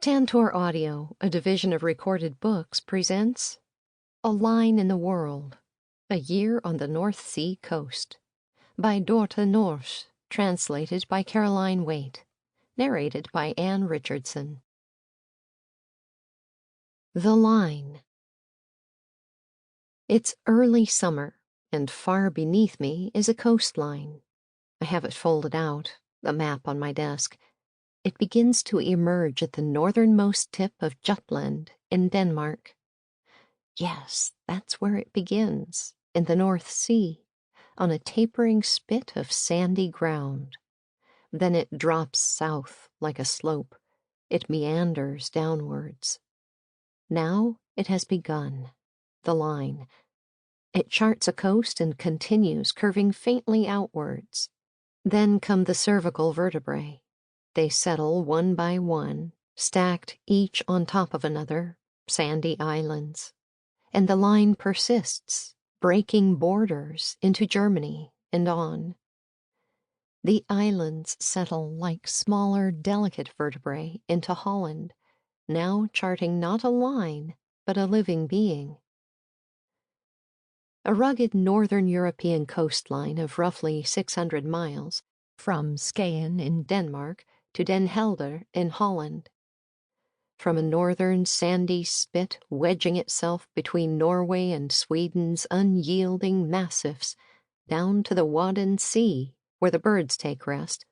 Tantor Audio, a division of Recorded Books, presents A Line in the World, A Year on the North Sea Coast, by Dorthe Nors, translated by Caroline Waite, narrated by Anne Richardson. The Line. It's early summer, and far beneath me is a coastline. I have it folded out, a map on my desk. It begins to emerge at the northernmost tip of Jutland in Denmark. Yes, that's where it begins, in the North Sea, on a tapering spit of sandy ground. Then it drops south like a slope. It meanders downwards. Now it has begun, the line. It charts a coast and continues, curving faintly outwards. Then come the cervical vertebrae. They settle one by one, stacked each on top of another, sandy islands. And the line persists, breaking borders into Germany and on. The islands settle like smaller, delicate vertebrae into Holland, now charting not a line, but a living being. A rugged northern European coastline of roughly 600 miles, from Skagen in Denmark to Den Helder in Holland. From a northern sandy spit wedging itself between Norway and Sweden's unyielding massifs, down to the Wadden Sea, where the birds take rest,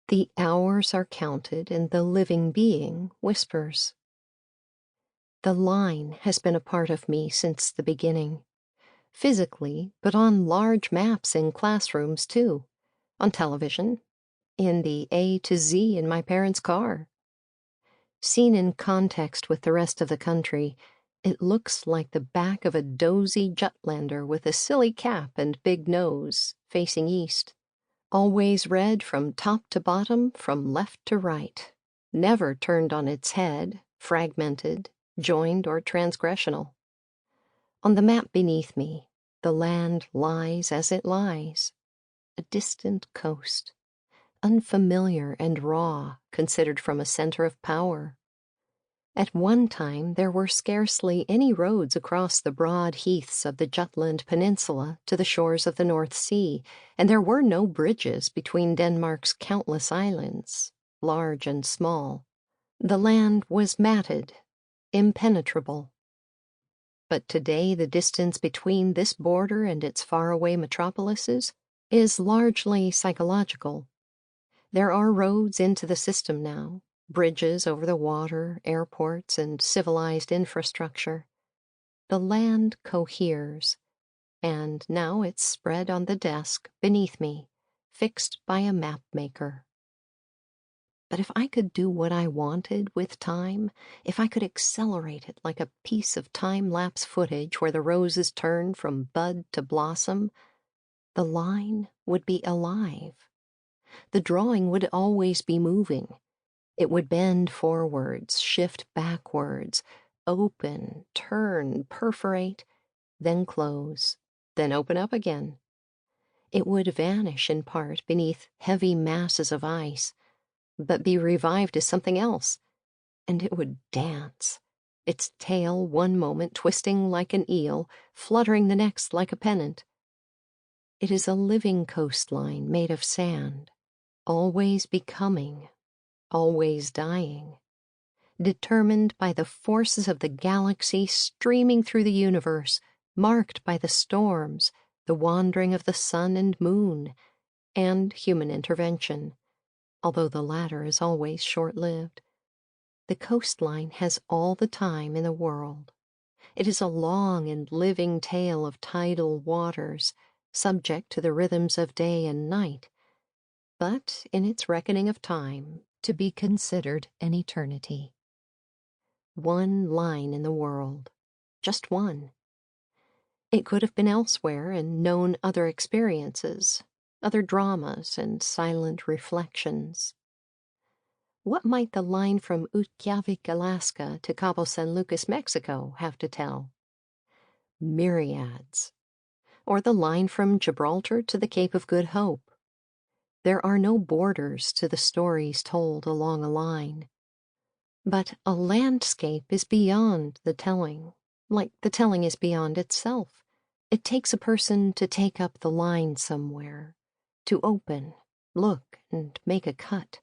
the hours are counted and the living being whispers. The line has been a part of me since the beginning, physically, but on large maps in classrooms too, on television, in the A to Z in my parents' car. Seen in context with the rest of the country, it looks like the back of a dozy Jutlander with a silly cap and big nose, facing east. Always read from top to bottom, from left to right. Never turned on its head, fragmented, joined, or transgressional. On the map beneath me, the land lies as it lies. A distant coast. Unfamiliar and raw, considered from a center of power. At one time there were scarcely any roads across the broad heaths of the Jutland Peninsula to the shores of the North Sea, and there were no bridges between Denmark's countless islands, large and small. The land was matted, impenetrable. But today the distance between this border and its faraway metropolises is largely psychological. There are roads into the system now, bridges over the water, airports, and civilized infrastructure. The land coheres, and now it's spread on the desk beneath me, fixed by a map maker. But if I could do what I wanted with time, if I could accelerate it like a piece of time-lapse footage where the roses turn from bud to blossom, the line would be alive. The drawing would always be moving. It would bend forwards, shift backwards, open, turn, perforate, then close, then open up again. It would vanish in part beneath heavy masses of ice, but be revived as something else, and it would dance, its tail one moment twisting like an eel, fluttering the next like a pennant. It is a living coastline made of sand, always becoming, always dying, determined by the forces of the galaxy streaming through the universe, marked by the storms, the wandering of the sun and moon, and human intervention, although the latter is always short-lived. The coastline has all the time in the world. It is a long and living tale of tidal waters, subject to the rhythms of day and night, but in its reckoning of time to be considered an eternity. One line in the world, just one. It could have been elsewhere and known other experiences, other dramas and silent reflections. What might the line from Utqiagvik, Alaska to Cabo San Lucas, Mexico have to tell? Myriads. Or the line from Gibraltar to the Cape of Good Hope. There are no borders to the stories told along a line. But a landscape is beyond the telling, like the telling is beyond itself. It takes a person to take up the line somewhere, to open, look, and make a cut.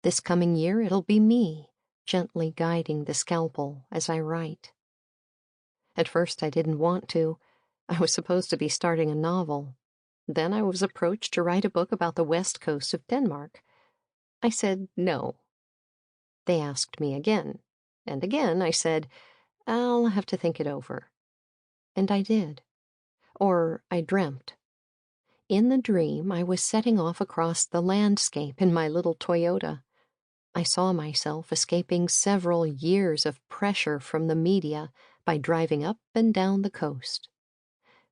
This coming year it'll be me, gently guiding the scalpel as I write. At first I didn't want to. I was supposed to be starting a novel. Then I was approached to write a book about the west coast of Denmark. I said no. They asked me again, and again I said, I'll have to think it over. And I did. Or I dreamt. In the dream, I was setting off across the landscape in my little Toyota. I saw myself escaping several years of pressure from the media by driving up and down the coast.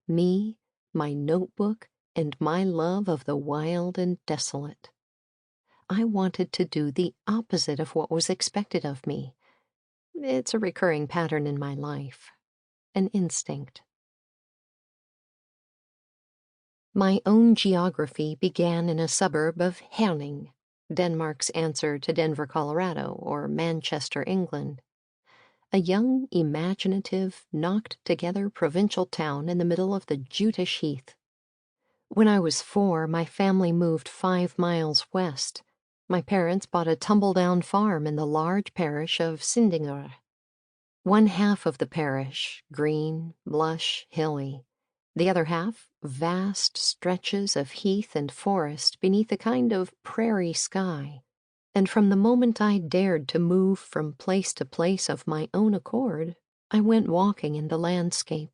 Me, my notebook, and my love of the wild and desolate. I wanted to do the opposite of what was expected of me. It's a recurring pattern in my life, an instinct. My own geography began in a suburb of Herning, Denmark's answer to Denver, Colorado, or Manchester, England. A young, imaginative, knocked-together provincial town in the middle of the Jutish Heath. When I was 4, my family moved 5 miles west. My parents bought a tumble-down farm in the large parish of Sindinger. One half of the parish, green, lush, hilly. The other half, vast stretches of heath and forest beneath a kind of prairie sky. And from the moment I dared to move from place to place of my own accord, I went walking in the landscape.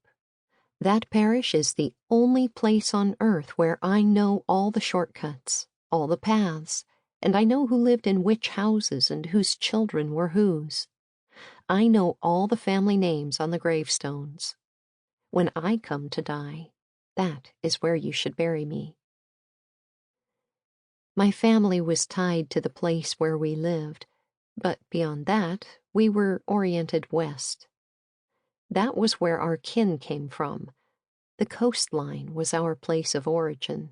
That parish is the only place on earth where I know all the shortcuts, all the paths, and I know who lived in which houses and whose children were whose. I know all the family names on the gravestones. When I come to die, that is where you should bury me. My family was tied to the place where we lived, but beyond that, we were oriented west. That was where our kin came from. The coastline was our place of origin.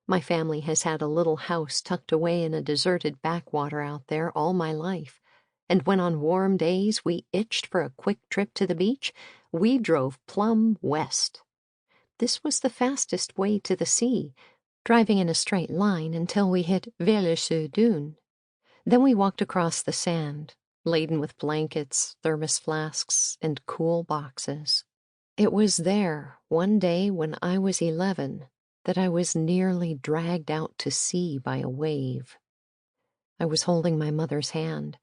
My family has had a little house tucked away in a deserted backwater out there all my life, and when on warm days we itched for a quick trip to the beach, we drove plumb west. This was the fastest way to the sea, driving in a straight line until we hit Villers-sur-Dun. Then we walked across the sand, laden with blankets, thermos flasks, and cool boxes. It was there, one day when I was 11, that I was nearly dragged out to sea by a wave. I was holding my mother's hand.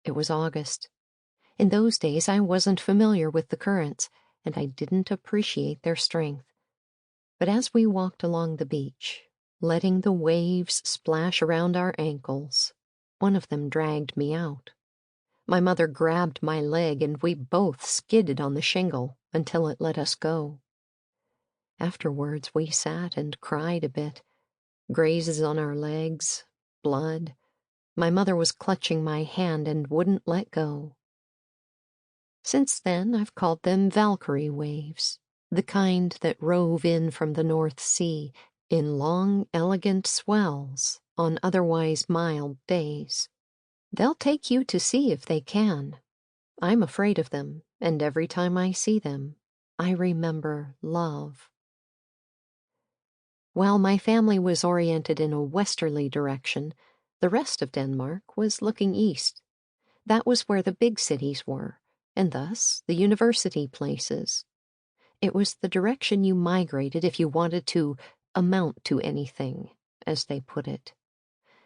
It was August. In those days I wasn't familiar with the currents, and I didn't appreciate their strength. But as we walked along the beach, letting the waves splash around our ankles, one of them dragged me out. My mother grabbed my leg, and we both skidded on the shingle until it let us go. Afterwards we sat and cried a bit. Grazes on our legs, blood. My mother was clutching my hand and wouldn't let go. Since then I've called them Valkyrie waves, the kind that rove in from the North Sea in long, elegant swells on otherwise mild days. They'll take you to sea if they can. I'm afraid of them, and every time I see them, I remember love. While my family was oriented in a westerly direction, the rest of Denmark was looking east. That was where the big cities were, and thus the university places. It was the direction you migrated if you wanted to amount to anything, as they put it.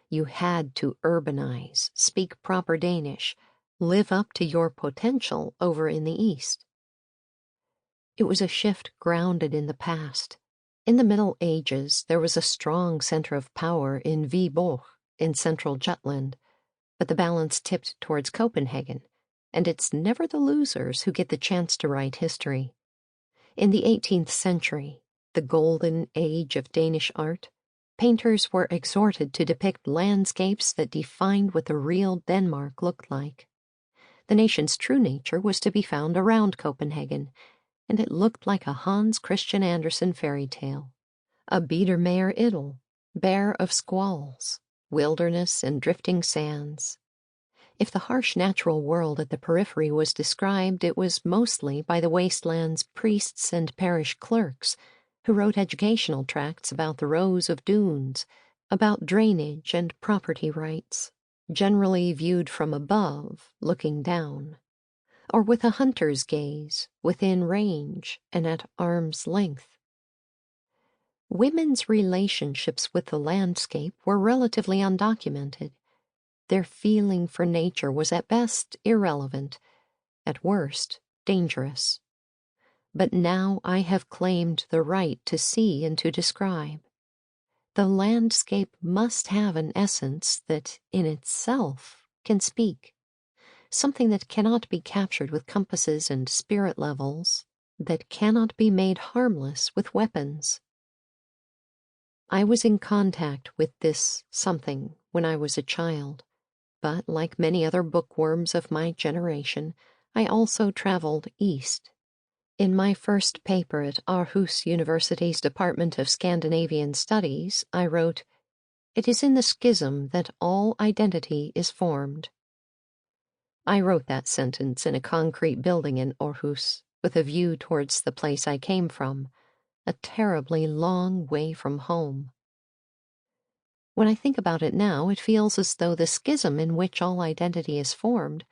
You had to urbanize, speak proper Danish, live up to your potential over in the east. It was a shift grounded in the past. In the Middle Ages, there was a strong center of power in Viborg, in central Jutland, but the balance tipped towards Copenhagen, and it's never the losers who get the chance to write history. In the 18th century, the golden age of Danish art, painters were exhorted to depict landscapes that defined what the real Denmark looked like. The nation's true nature was to be found around Copenhagen, and it looked like a Hans Christian Andersen fairy tale, a Biedermeier idyll, bare of squalls, wilderness and drifting sands. If the harsh natural world at the periphery was described, it was mostly by the wasteland's priests and parish clerks, who wrote educational tracts about the rows of dunes, about drainage and property rights, generally viewed from above, looking down, or with a hunter's gaze, within range and at arm's length. Women's relationships with the landscape were relatively undocumented. Their feeling for nature was at best irrelevant, at worst dangerous. But now I have claimed the right to see and to describe. The landscape must have an essence that in itself can speak, something that cannot be captured with compasses and spirit levels, that cannot be made harmless with weapons. I was in contact with this something when I was a child, but like many other bookworms of my generation, I also traveled east. In my first paper at Aarhus University's Department of Scandinavian Studies, I wrote, "It is in the schism that all identity is formed." I wrote that sentence in a concrete building in Aarhus, with a view towards the place I came from, a terribly long way from home. When I think about it now, it feels as though the schism in which all identity is formed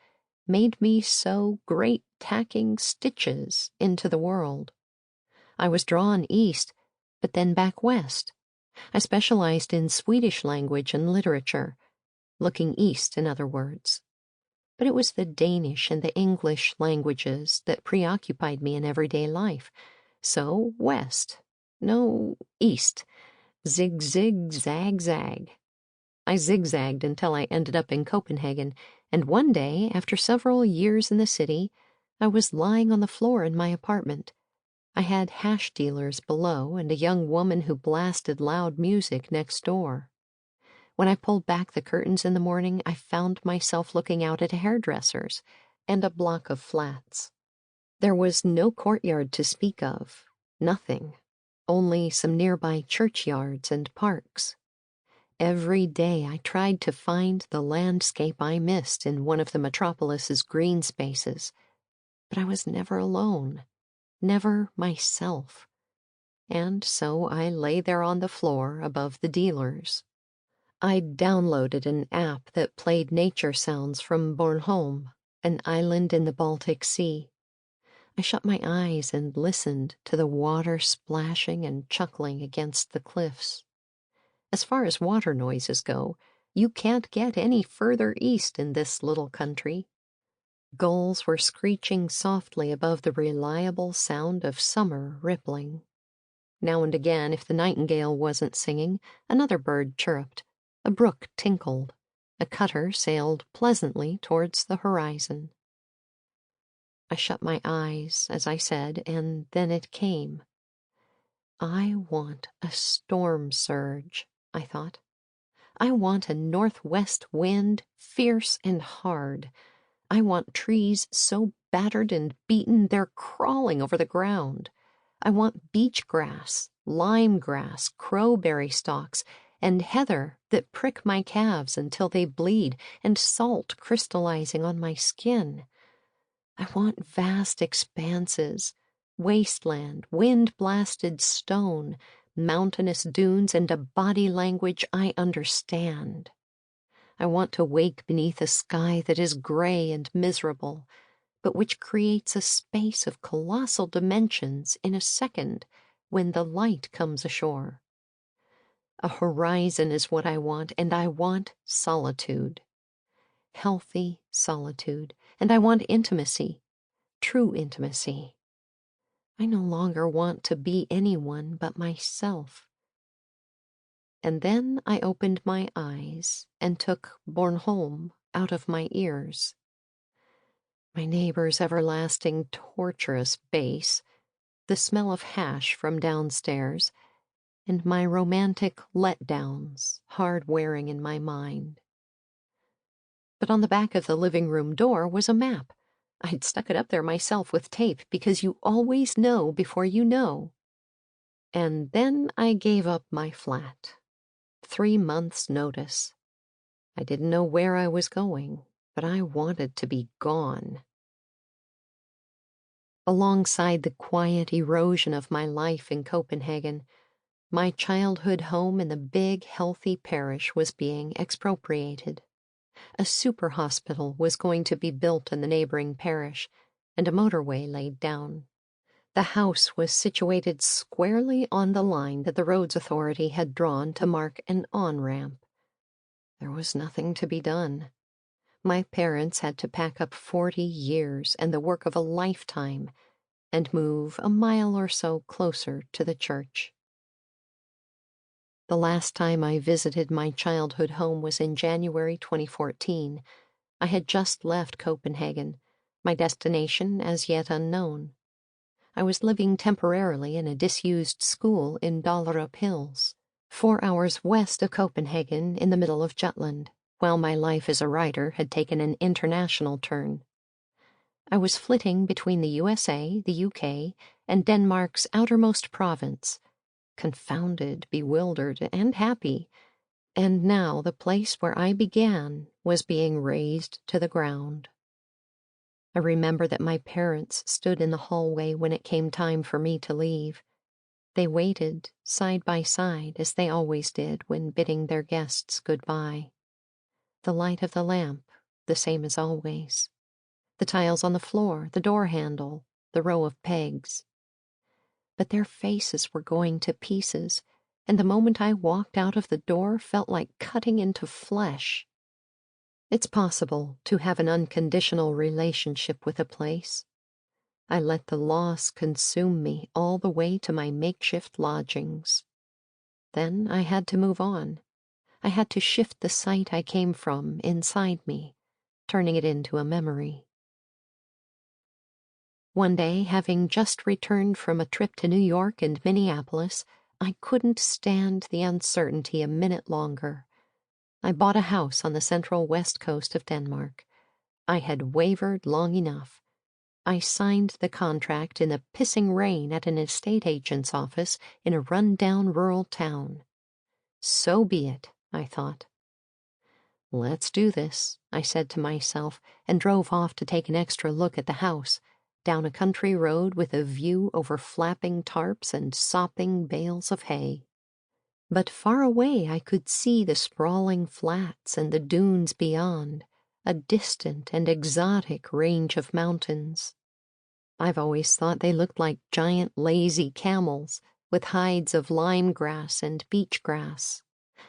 made me sew great tacking stitches into the world. I was drawn east, but then back west. I specialized in Swedish language and literature, looking east, in other words. But it was the Danish and the English languages that preoccupied me in everyday life. So west. No, east. Zig, zig, zag, zag. I zigzagged until I ended up in Copenhagen, and one day, after several years in the city, I was lying on the floor in my apartment. I had hash dealers below and a young woman who blasted loud music next door. When I pulled back the curtains in the morning, I found myself looking out at a hairdresser's and a block of flats. There was no courtyard to speak of, nothing, only some nearby churchyards and parks. Every day I tried to find the landscape I missed in one of the metropolis's green spaces, but I was never alone, never myself. And so I lay there on the floor above the dealers. I'd downloaded an app that played nature sounds from Bornholm, an island in the Baltic Sea. I shut my eyes and listened to the water splashing and chuckling against the cliffs. As far as water noises go, you can't get any further east in this little country. Gulls were screeching softly above the reliable sound of summer rippling. Now and again, if the nightingale wasn't singing, another bird chirruped, a brook tinkled, a cutter sailed pleasantly towards the horizon. I shut my eyes, as I said, and then it came. I want a storm surge, I thought. I want a northwest wind, fierce and hard. I want trees so battered and beaten they're crawling over the ground. I want beach grass, lime grass, crowberry stalks, and heather that prick my calves until they bleed, and salt crystallizing on my skin. I want vast expanses, wasteland, wind-blasted stone, mountainous dunes, and a body language I understand. I want to wake beneath a sky that is gray and miserable, but which creates a space of colossal dimensions in a second when the light comes ashore. A horizon is what I want, and I want solitude. Healthy solitude, and I want intimacy, true intimacy. I no longer want to be anyone but myself. And then I opened my eyes and took Bornholm out of my ears. My neighbor's everlasting torturous bass, the smell of hash from downstairs, and my romantic letdowns hard wearing in my mind. But on the back of the living room door was a map. I'd stuck it up there myself with tape because you always know before you know. And then I gave up my flat. 3 months' notice. I didn't know where I was going, but I wanted to be gone. Alongside the quiet erosion of my life in Copenhagen, my childhood home in the big, healthy parish was being expropriated. A super hospital was going to be built in the neighboring parish, and a motorway laid down. The house was situated squarely on the line that the roads authority had drawn to mark an on-ramp. There was nothing to be done. My parents had to pack up 40 years and the work of a lifetime and move a mile or so closer to the church. The last time I visited my childhood home was in January 2014. I had just left Copenhagen, my destination as yet unknown. I was living temporarily in a disused school in Dollerup Hills, 4 hours west of Copenhagen in the middle of Jutland, while my life as a writer had taken an international turn. I was flitting between the USA, the UK, and Denmark's outermost province, confounded, bewildered, and happy, and now the place where I began was being razed to the ground. I remember that my parents stood in the hallway when it came time for me to leave. They waited side by side as they always did when bidding their guests goodbye. The light of the lamp, the same as always. The tiles on the floor, the door handle, the row of pegs. But their faces were going to pieces, and the moment I walked out of the door felt like cutting into flesh. It's possible to have an unconditional relationship with a place. I let the loss consume me all the way to my makeshift lodgings. Then I had to move on. I had to shift the site I came from inside me, turning it into a memory. One day, having just returned from a trip to New York and Minneapolis, I couldn't stand the uncertainty a minute longer. I bought a house on the central west coast of Denmark. I had wavered long enough. I signed the contract in the pissing rain at an estate agent's office in a run-down rural town. So be it, I thought. Let's do this, I said to myself, and drove off to take an extra look at the house, down a country road with a view over flapping tarps and sopping bales of hay. But far away I could see the sprawling flats and the dunes beyond, a distant and exotic range of mountains. I've always thought they looked like giant lazy camels with hides of lime grass and beach grass,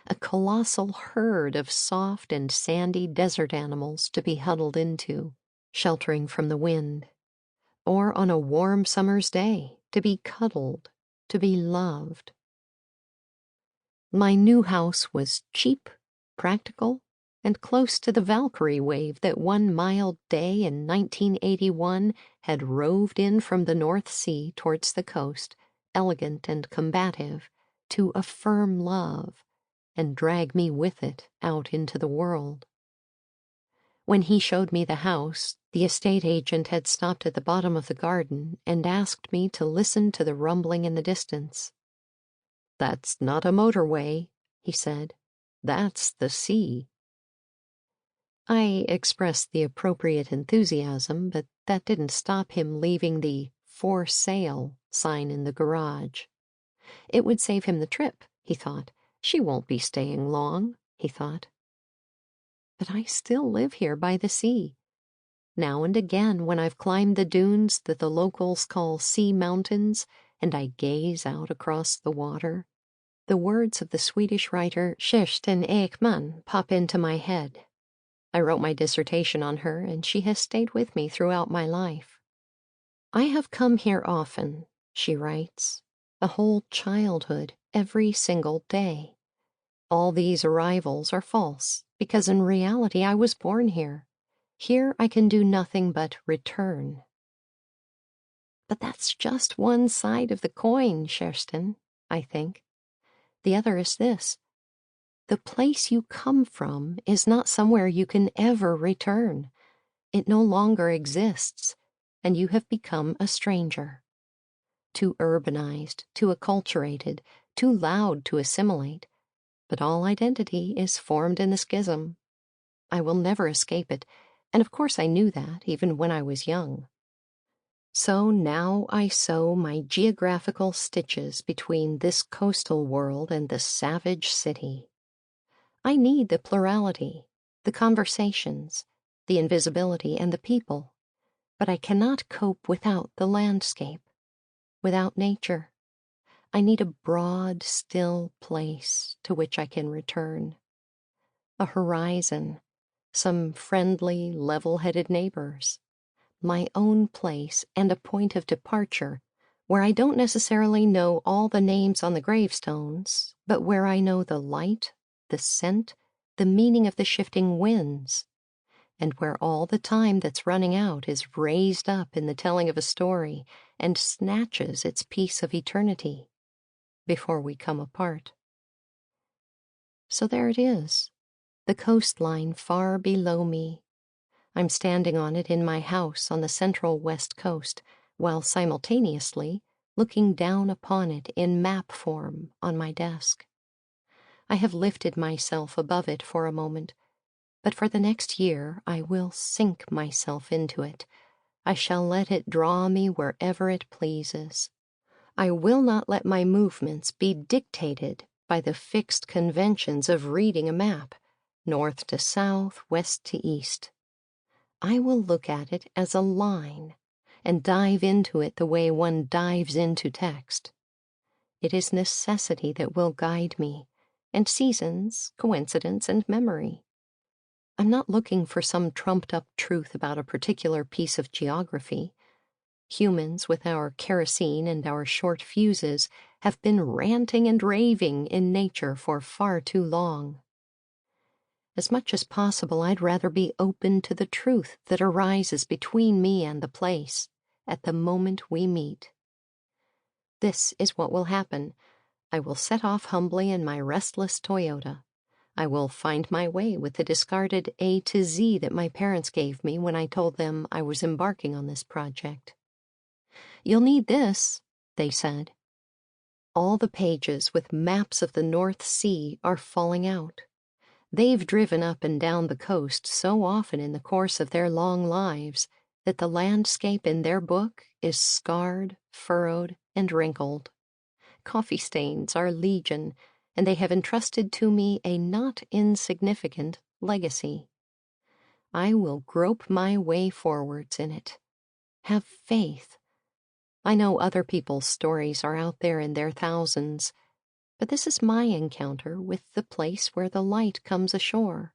a colossal herd of soft and sandy desert animals to be huddled into, sheltering from the wind, or on a warm summer's day to be cuddled, to be loved. My new house was cheap, practical, and close to the Valkyrie wave that one mild day in 1981 had roved in from the North Sea towards the coast, elegant and combative, to affirm love and drag me with it out into the world. When he showed me the house, the estate agent had stopped at the bottom of the garden and asked me to listen to the rumbling in the distance. "That's not a motorway," he said. "That's the sea." I expressed the appropriate enthusiasm, but that didn't stop him leaving the "For Sale" sign in the garage. It would save him the trip, he thought. She won't be staying long, he thought. But I still live here by the sea. Now and again, when I've climbed the dunes that the locals call sea mountains, and I gaze out across the water, the words of the Swedish writer Kerstin Ekman pop into my head. I wrote my dissertation on her, and she has stayed with me throughout my life. "I have come here often," she writes, "a whole childhood, every single day. All these arrivals are false, because in reality I was born here. Here I can do nothing but return." But that's just one side of the coin, Kerstin, I think. The other is this. The place you come from is not somewhere you can ever return. It no longer exists, and you have become a stranger. Too urbanized, too acculturated, too loud to assimilate, but all identity is formed in the schism. I will never escape it, and of course I knew that even when I was young. So now I sew my geographical stitches between this coastal world and the savage city. I need the plurality, the conversations, the invisibility, and the people, but I cannot cope without the landscape, without nature. I need a broad, still place to which I can return. A horizon, some friendly, level-headed neighbors, my own place and a point of departure where I don't necessarily know all the names on the gravestones, but where I know the light, the scent, the meaning of the shifting winds, and where all the time that's running out is raised up in the telling of a story and snatches its piece of eternity before we come apart. So there it is, the coastline far below me. I'm standing on it in my house on the central west coast, while simultaneously looking down upon it in map form on my desk. I have lifted myself above it for a moment, but for the next year I will sink myself into it. I shall let it draw me wherever it pleases. I will not let my movements be dictated by the fixed conventions of reading a map, north to south, west to east. I will look at it as a line and dive into it the way one dives into text. It is necessity that will guide me, and seasons, coincidence, and memory. I'm not looking for some trumped-up truth about a particular piece of geography. Humans, with our kerosene and our short fuses, have been ranting and raving in nature for far too long. As much as possible, I'd rather be open to the truth that arises between me and the place at the moment we meet. This is what will happen. I will set off humbly in my restless Toyota. I will find my way with the discarded A to Z that my parents gave me when I told them I was embarking on this project. "You'll need this," they said. All the pages with maps of the North Sea are falling out. They've driven up and down the coast so often in the course of their long lives that the landscape in their book is scarred, furrowed, and wrinkled. Coffee stains are legion, and they have entrusted to me a not insignificant legacy. I will grope my way forwards in it. Have faith. I know other people's stories are out there in their thousands, but this is my encounter with the place where the light comes ashore,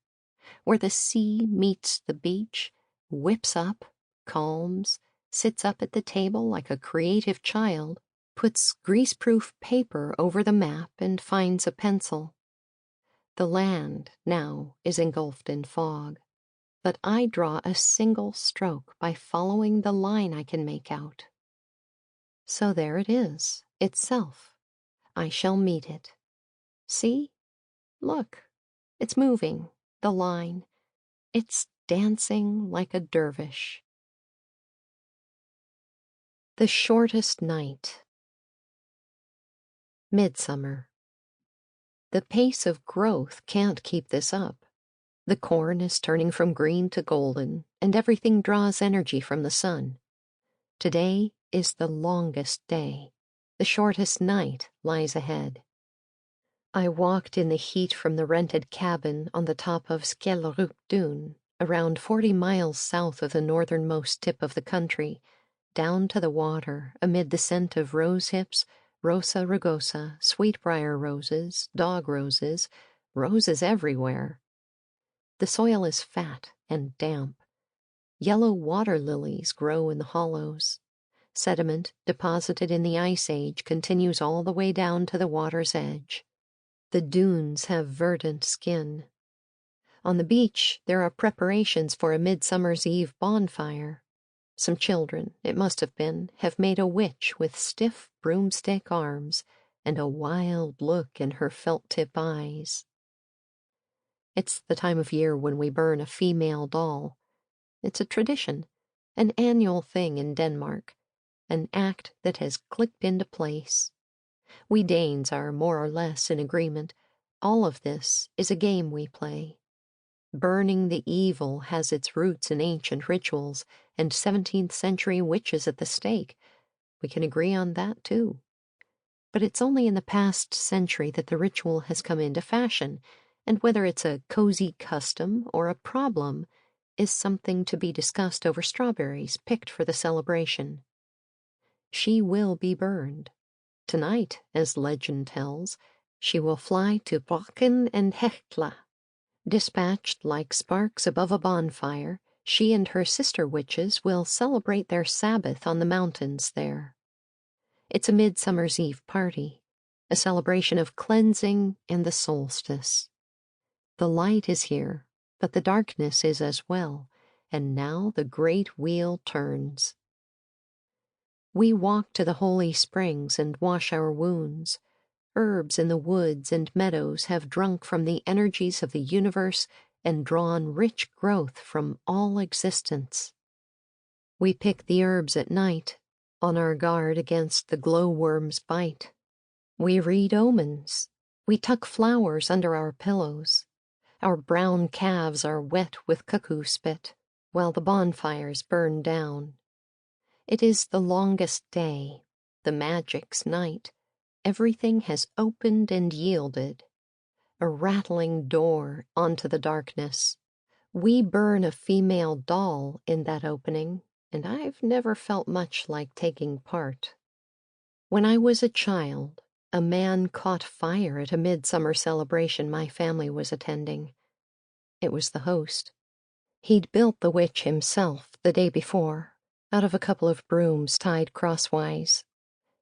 where the sea meets the beach, whips up, calms, sits up at the table like a creative child, puts greaseproof paper over the map and finds a pencil. The land now is engulfed in fog, but I draw a single stroke by following the line I can make out. So there it is, itself. I shall meet it. See? Look, it's moving, the line. It's dancing like a dervish. The shortest night. Midsummer. The pace of growth can't keep this up. The corn is turning from green to golden, and everything draws energy from the sun. Today is the longest day. The shortest night lies ahead. I walked in the heat from the rented cabin on the top of Skagen Dune, around 40 miles south of the northernmost tip of the country, down to the water amid the scent of rose hips, rosa rugosa, sweetbrier roses, dog roses, roses everywhere. The soil is fat and damp. Yellow water lilies grow in the hollows. Sediment deposited in the Ice Age continues all the way down to the water's edge. The dunes have verdant skin. On the beach there are preparations for a Midsummer's Eve bonfire. Some children, it must have been, have made a witch with stiff broomstick arms and a wild look in her felt-tip eyes. It's the time of year when we burn a female doll. It's a tradition, an annual thing in Denmark, an act that has clicked into place. We Danes are more or less in agreement. All of this is a game we play. Burning the evil has its roots in ancient rituals and 17th-century witches at the stake. We can agree on that, too. But it's only in the past century that the ritual has come into fashion, and whether it's a cozy custom or a problem is something to be discussed over strawberries picked for the celebration. She will be burned. Tonight, as legend tells, she will fly to Brocken and Hecla. Dispatched like sparks above a bonfire, she and her sister witches will celebrate their Sabbath on the mountains there. It's a Midsummer's Eve party, a celebration of cleansing and the solstice. The light is here, but the darkness is as well, and now the great wheel turns. We walk to the holy springs and wash our wounds. Herbs in the woods and meadows have drunk from the energies of the universe and drawn rich growth from all existence. We pick the herbs at night, on our guard against the glowworm's bite. We read omens. We tuck flowers under our pillows. Our brown calves are wet with cuckoo spit, while the bonfires burn down. It is the longest day, the magic's night. Everything has opened and yielded. A rattling door onto the darkness. We burn a female doll in that opening, and I've never felt much like taking part. When I was a child, a man caught fire at a midsummer celebration my family was attending. It was the host. He'd built the witch himself the day before, out of a couple of brooms tied crosswise.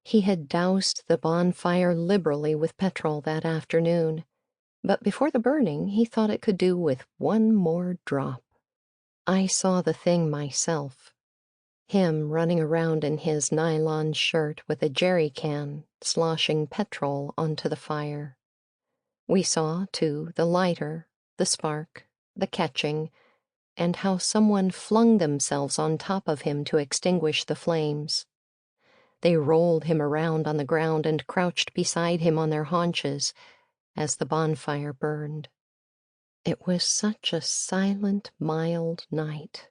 He had doused the bonfire liberally with petrol that afternoon, but before the burning he thought it could do with one more drop. I saw the thing myself. Him running around in his nylon shirt with a jerry can, sloshing petrol onto the fire. We saw, too, the lighter, the spark, the catching, and how someone flung themselves on top of him to extinguish the flames. They rolled him around on the ground and crouched beside him on their haunches as the bonfire burned. It was such a silent, mild night.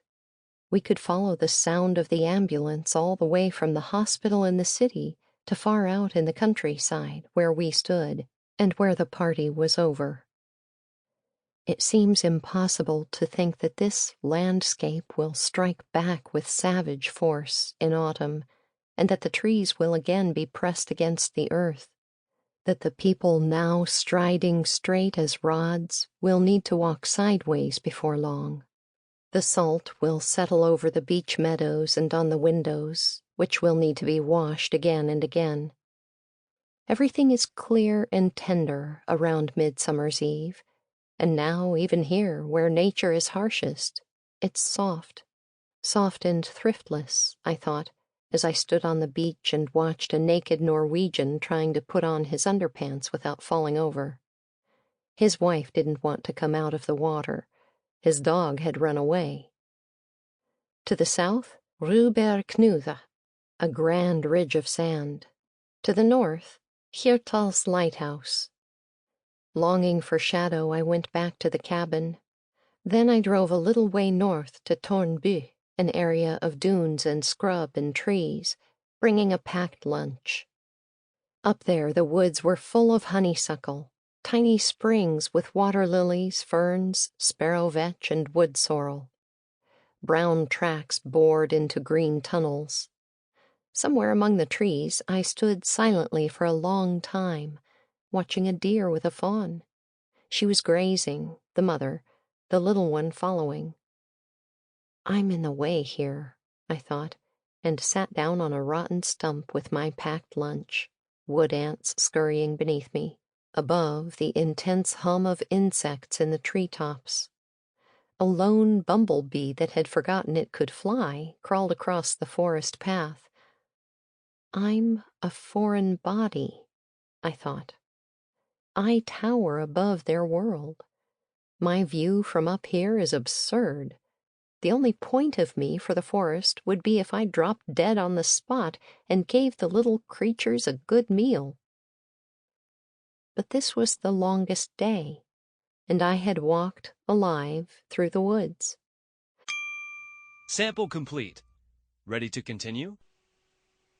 We could follow the sound of the ambulance all the way from the hospital in the city to far out in the countryside where we stood and where the party was over. It seems impossible to think that this landscape will strike back with savage force in autumn, and that the trees will again be pressed against the earth, that the people now striding straight as rods will need to walk sideways before long. The salt will settle over the beech meadows and on the windows, which will need to be washed again and again. Everything is clear and tender around Midsummer's Eve, and now, even here, where nature is harshest, it's soft and thriftless, I thought, as I stood on the beach and watched a naked Norwegian trying to put on his underpants without falling over. His wife didn't want to come out of the water. His dog had run away. To the south, Ruberknude, a grand ridge of sand. To the north, Hirtals lighthouse. Longing for shadow, I went back to the cabin. Then I drove a little way north to Tornby, an area of dunes and scrub and trees, bringing a packed lunch. Up there the woods were full of honeysuckle, tiny springs with water lilies, ferns, sparrow vetch, and wood sorrel. Brown tracks bored into green tunnels. Somewhere among the trees I stood silently for a long time, watching a deer with a fawn. She was grazing, the mother, the little one following. I'm in the way here, I thought, and sat down on a rotten stump with my packed lunch, wood ants scurrying beneath me, above the intense hum of insects in the treetops. A lone bumblebee that had forgotten it could fly crawled across the forest path. I'm a foreign body, I thought. I tower above their world. My view from up here is absurd. The only point of me for the forest would be if I dropped dead on the spot and gave the little creatures a good meal. But this was the longest day. and I had walked alive through the woods. Sample complete. Ready to continue?